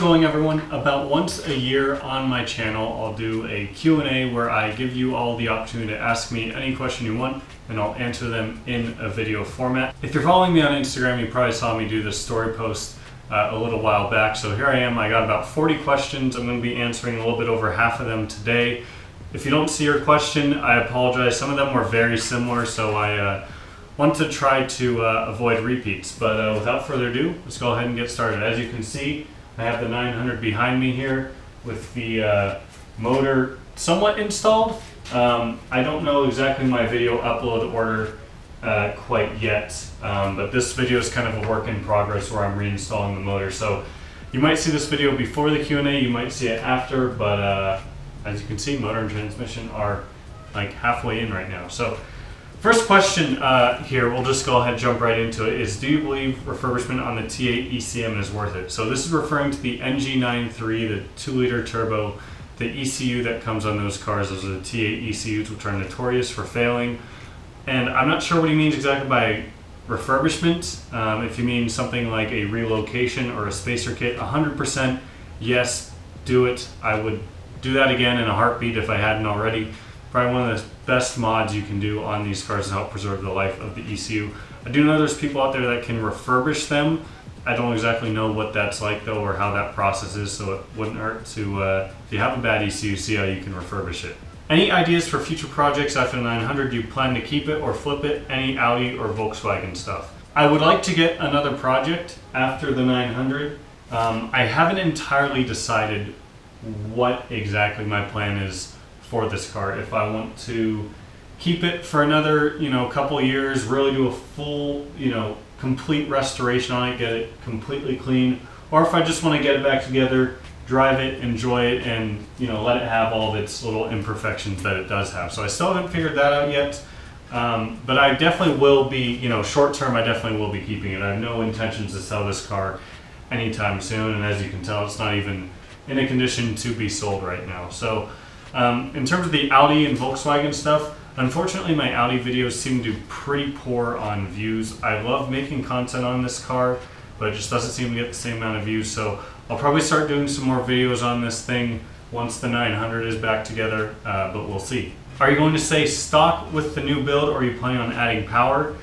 going, everyone? About once a year on my channel, I'll do a Q&A where I give you all the opportunity to ask me any question you want, and I'll answer them in a video format. If you're following me on Instagram, you probably saw me do this story post a little while back. So here I am. I got about 40 questions. I'm going to be answering a little bit over half of them today. If you don't see your question, I apologize. Some of them were very similar, so I want to try to avoid repeats. But without further ado, let's go ahead and get started. As you can see, I have the 900 behind me here with the motor somewhat installed. I don't know exactly my video upload order quite yet, but this video is kind of a work in progress where I'm reinstalling the motor. So you might see this video before the Q&A, you might see it after, but as you can see, motor and transmission are like halfway in right now. So first question here, we'll just go ahead and jump right into it, is do you believe refurbishment on the T8 ECM is worth it? So this is referring to the NG93, the 2-liter turbo, the ECU that comes on those cars. Those are the T8 ECUs, which are notorious for failing. And I'm not sure what he means exactly by refurbishment. If you mean something like a relocation or a spacer kit, 100% yes, do it. I would do that again in a heartbeat if I hadn't already. Probably one of the best mods you can do on these cars to help preserve the life of the ECU. I do know there's people out there that can refurbish them. I don't exactly know what that's like though, or how that process is, so it wouldn't hurt to, if you have a bad ECU, see how you can refurbish it. Any ideas for future projects after the 900? Do you plan to keep it or flip it? Any Audi or Volkswagen stuff? I would like to get another project after the 900. I haven't entirely decided what exactly my plan is for this car. If I want to keep it for another, couple years, really do a full, complete restoration on it, get it completely clean, or if I just want to get it back together, drive it, enjoy it, and let it have all of its little imperfections that it does have. So I still haven't figured that out yet, but I definitely will be, short term, I definitely will be keeping it. I have no intentions to sell this car anytime soon, and as you can tell, it's not even in a condition to be sold right now. So in terms of the Audi and Volkswagen stuff, unfortunately my Audi videos seem to do pretty poor on views. I love making content on this car, but it just doesn't seem to get the same amount of views. So I'll probably start doing some more videos on this thing once the 900 is back together, but we'll see. Are you going to stay stock with the new build, or are you planning on adding power?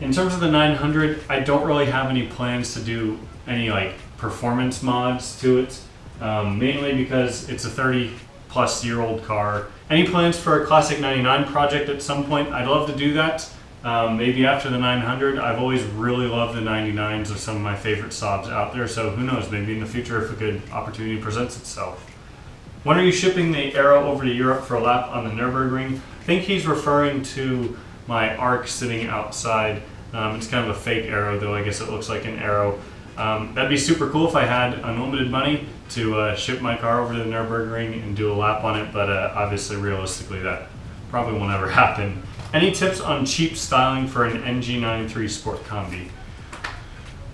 In terms of the 900, I don't really have any plans to do any performance mods to it, mainly because it's a 30-plus-year-old car. Any plans for a Classic 99 project at some point? I'd love to do that. Maybe after the 900. I've always really loved the 99s. Are some of my favorite Saabs out there, so who knows, maybe in the future if a good opportunity presents itself. When are you shipping the Aero over to Europe for a lap on the Nürburgring? I think he's referring to my Arc sitting outside. It's kind of a fake Aero, though I guess it looks like an Aero. That'd be super cool if I had unlimited money to ship my car over to the Nürburgring and do a lap on it, but obviously realistically that probably won't ever happen. Any tips on cheap styling for an NG93 Sport Combi?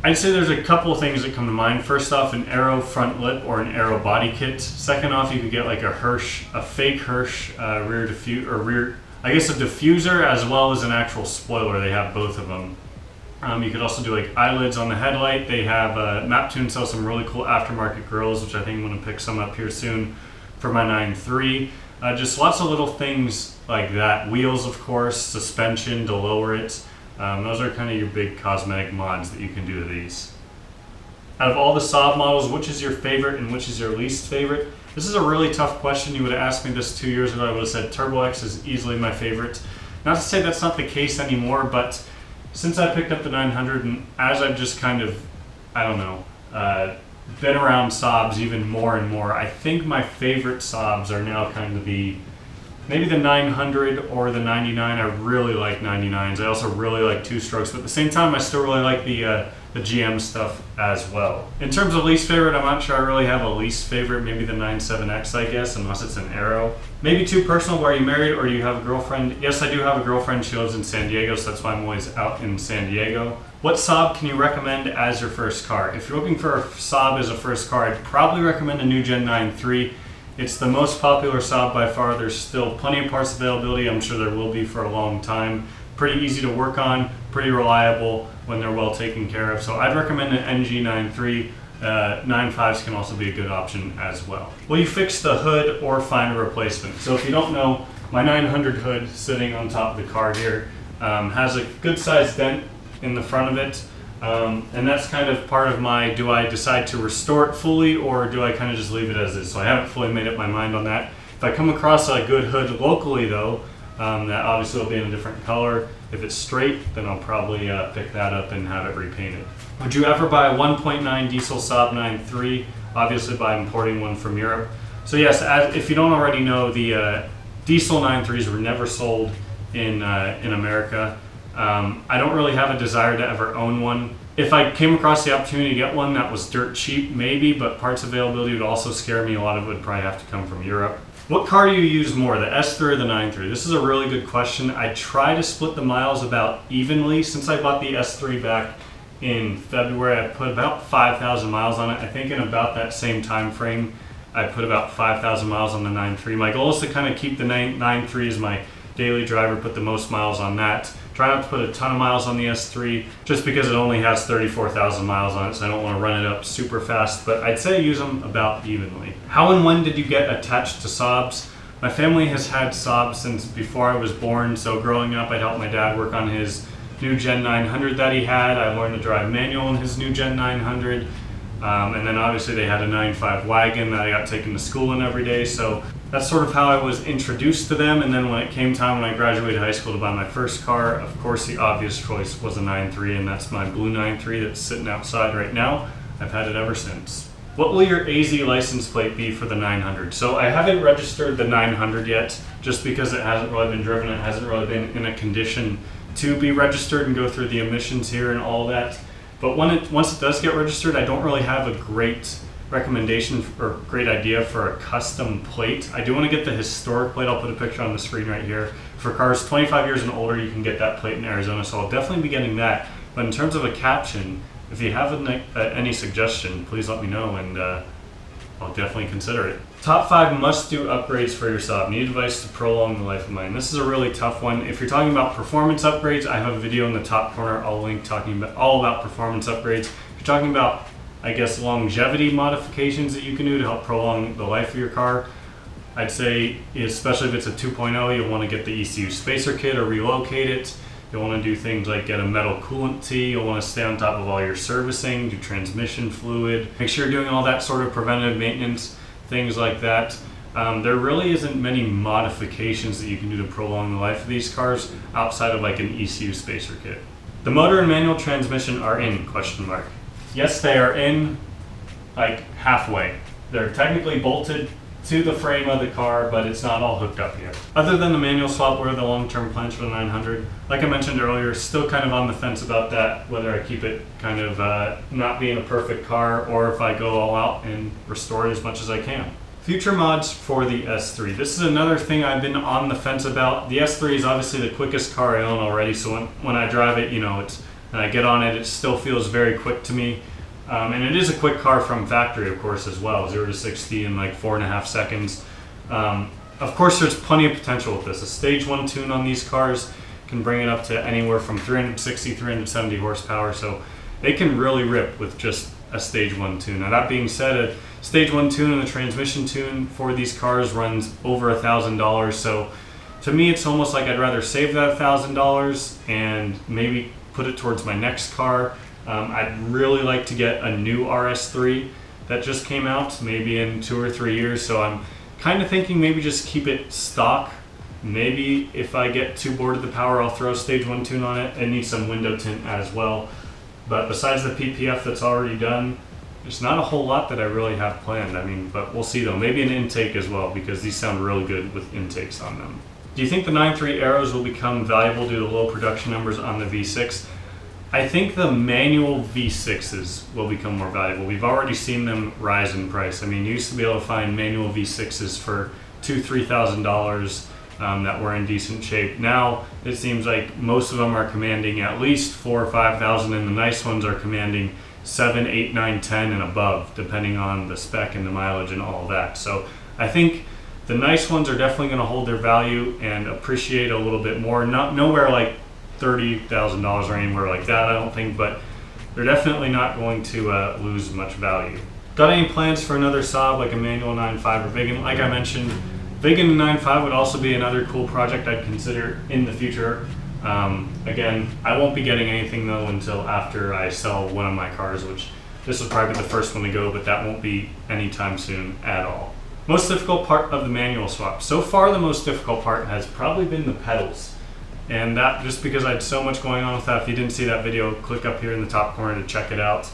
I'd say there's a couple of things that come to mind. First off, an Aero front lip or an Aero body kit. Second off, you could get like a fake Hirsch rear diffuser, as well as an actual spoiler. They have both of them. You could also do eyelids on the headlight. They have Maptune sells some really cool aftermarket grills, which I think I'm going to pick some up here soon for my 9.3. Just lots of little things like that. Wheels, of course, suspension to lower it. Those are kind of your big cosmetic mods that you can do to these. Out of all the Saab models, which is your favorite and which is your least favorite? This is a really tough question. You would have asked me this 2 years ago, I would have said Turbo X is easily my favorite. Not to say that's not the case anymore, but since I picked up the 900 and as I've just kind of, been around Saabs even more and more, I think my favorite Saabs are now kind of maybe the 900 or the 99. I really like 99s. I also really like two-strokes, but at the same time I still really like the GM stuff as well. In terms of least favorite, I'm not sure I really have a least favorite. Maybe the 97X, I guess, unless it's an Aero. Maybe too personal, but are you married or do you have a girlfriend? Yes, I do have a girlfriend. She lives in San Diego, so that's why I'm always out in San Diego. What Saab can you recommend as your first car? If you're looking for a Saab as a first car, I'd probably recommend a new Gen 9.3. It's the most popular Saab by far. There's still plenty of parts availability. I'm sure there will be for a long time. Pretty easy to work on, pretty reliable when they're well taken care of. So I'd recommend an NG93. 9.5s can also be a good option as well. Will you fix the hood or find a replacement? So if you don't know, my 900 hood sitting on top of the car here has a good sized dent in the front of it. And that's kind of part of my, do I decide to restore it fully or do I kind of just leave it as is? So I haven't fully made up my mind on that. If I come across a good hood locally though, that obviously will be in a different color. If it's straight, then I'll probably pick that up and have it repainted. Would you ever buy a 1.9 diesel Saab 9.3? Obviously by importing one from Europe. So yes, if you don't already know, the diesel 9.3s were never sold in America. I don't really have a desire to ever own one. If I came across the opportunity to get one that was dirt cheap, maybe, but parts availability would also scare me. A lot of it would probably have to come from Europe. What car do you use more, the S3 or the 9.3? This is a really good question. I try to split the miles about evenly. Since I bought the S3 back in February, I put about 5,000 miles on it. I think in about that same time frame, I put about 5,000 miles on the 9.3. My goal is to kind of keep the 9.3 as my daily driver, put the most miles on that. Try not to put a ton of miles on the S3 just because it only has 34,000 miles on it, so I don't want to run it up super fast, but I'd say use them about evenly. How and when did you get attached to Saabs? My family has had Saabs since before I was born, so growing up I'd help my dad work on his new Gen 900 that he had. I learned to drive manual in his new Gen 900, and then obviously they had a 9.5 wagon that I got taken to school in every day, so that's sort of how I was introduced to them. And then when it came time when I graduated high school to buy my first car, of course the obvious choice was a 9.3, and that's my blue 9.3 that's sitting outside right now. I've had it ever since. What will your AZ license plate be for the 900? So I haven't registered the 900 yet, just because it hasn't really been driven. It hasn't really been in a condition to be registered and go through the emissions here and all that. But once it does get registered, I don't really have a great recommendation or great idea for a custom plate. I do want to get the historic plate. I'll put a picture on the screen right here. For cars 25 years and older, you can get that plate in Arizona, so I'll definitely be getting that. But in terms of a caption, if you have any suggestion, please let me know, and I'll definitely consider it. Top 5 must-do upgrades for your Saab. Need advice to prolong the life of mine. This is a really tough one. If you're talking about performance upgrades, I have a video in the top corner. I'll link talking about all about performance upgrades. If you're talking about, I guess, longevity modifications that you can do to help prolong the life of your car, I'd say, especially if it's a 2.0, you'll want to get the ECU spacer kit or relocate it. You'll want to do things like get a metal coolant tee. You'll want to stay on top of all your servicing, do transmission fluid. Make sure you're doing all that sort of preventative maintenance, things like that. There really isn't many modifications that you can do to prolong the life of these cars outside of like an ECU spacer kit. The motor and manual transmission are in, question mark. Yes, they are in, like halfway. They're technically bolted to the frame of the car, but it's not all hooked up yet. Other than the manual swap, what are the long-term plans for the 900? Like I mentioned earlier, still kind of on the fence about that, whether I keep it kind of not being a perfect car or if I go all out and restore it as much as I can. Future mods for the S3. This is another thing I've been on the fence about. The S3 is obviously the quickest car I own already, so when I drive it, you know, and I get on it, it still feels very quick to me. And it is a quick car from factory, of course, as well. 0 to 60 in like 4.5 seconds. Of course, there's plenty of potential with this. A stage 1 tune on these cars can bring it up to anywhere from 360, 370 horsepower. So they can really rip with just a stage 1 tune. Now that being said, a stage 1 tune and a transmission tune for these cars runs over $1,000. So to me, it's almost like I'd rather save that $1,000 and maybe put it towards my next car. I'd really like to get a new RS3 that just came out, maybe in 2 or 3 years. So I'm kind of thinking maybe just keep it stock. Maybe if I get too bored of the power, I'll throw a stage 1 tune on it. It needs some window tint as well. But besides the PPF that's already done, there's not a whole lot that I really have planned. I mean, but we'll see though. Maybe an intake as well, because these sound really good with intakes on them. Do you think the 9.3 Aeros will become valuable due to low production numbers on the V6? I think the manual V6s will become more valuable. We've already seen them rise in price. I mean, you used to be able to find manual V6s for $2,000, $3,000 that were in decent shape. Now it seems like most of them are commanding at least $4,000 or $5,000, and the nice ones are commanding 7, 8, 9, 10 and above, depending on the spec and the mileage and all of that. So I think the nice ones are definitely going to hold their value and appreciate a little bit more. Nowhere like $30,000 or anywhere like that, I don't think, but they're definitely not going to lose much value. Got any plans for another Saab like a manual 9.5 or Vigan? Like I mentioned, Vigan 9.5 would also be another cool project I'd consider in the future. Again, I won't be getting anything though until after I sell one of my cars, which this will probably be the first one to go, but that won't be anytime soon at all. Most difficult part of the manual swap. So far, the most difficult part has probably been the pedals. And that just because I had so much going on with that. If you didn't see that video, click up here in the top corner to check it out.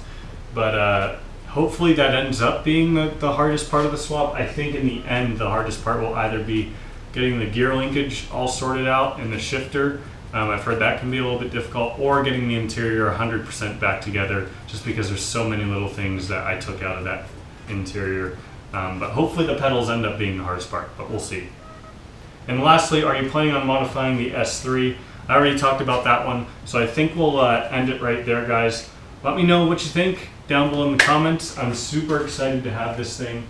But hopefully that ends up being the hardest part of the swap. I think in the end, the hardest part will either be getting the gear linkage all sorted out and the shifter. I've heard that can be a little bit difficult, or getting the interior 100% back together, just because there's so many little things that I took out of that interior. But hopefully the pedals end up being the hardest part, but we'll see. And lastly, are you planning on modifying the S3? I already talked about that one, so I think we'll end it right there, guys. Let me know what you think down below in the comments. I'm super excited to have this thing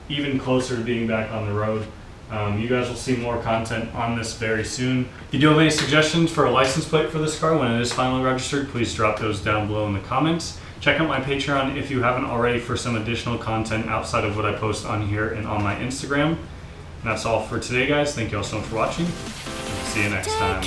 even closer to being back on the road. You guys will see more content on this very soon. If you do have any suggestions for a license plate for this car when it is finally registered, please drop those down below in the comments. Check out my Patreon if you haven't already for some additional content outside of what I post on here and on my Instagram. And that's all for today, guys. Thank you all so much for watching. See you next time.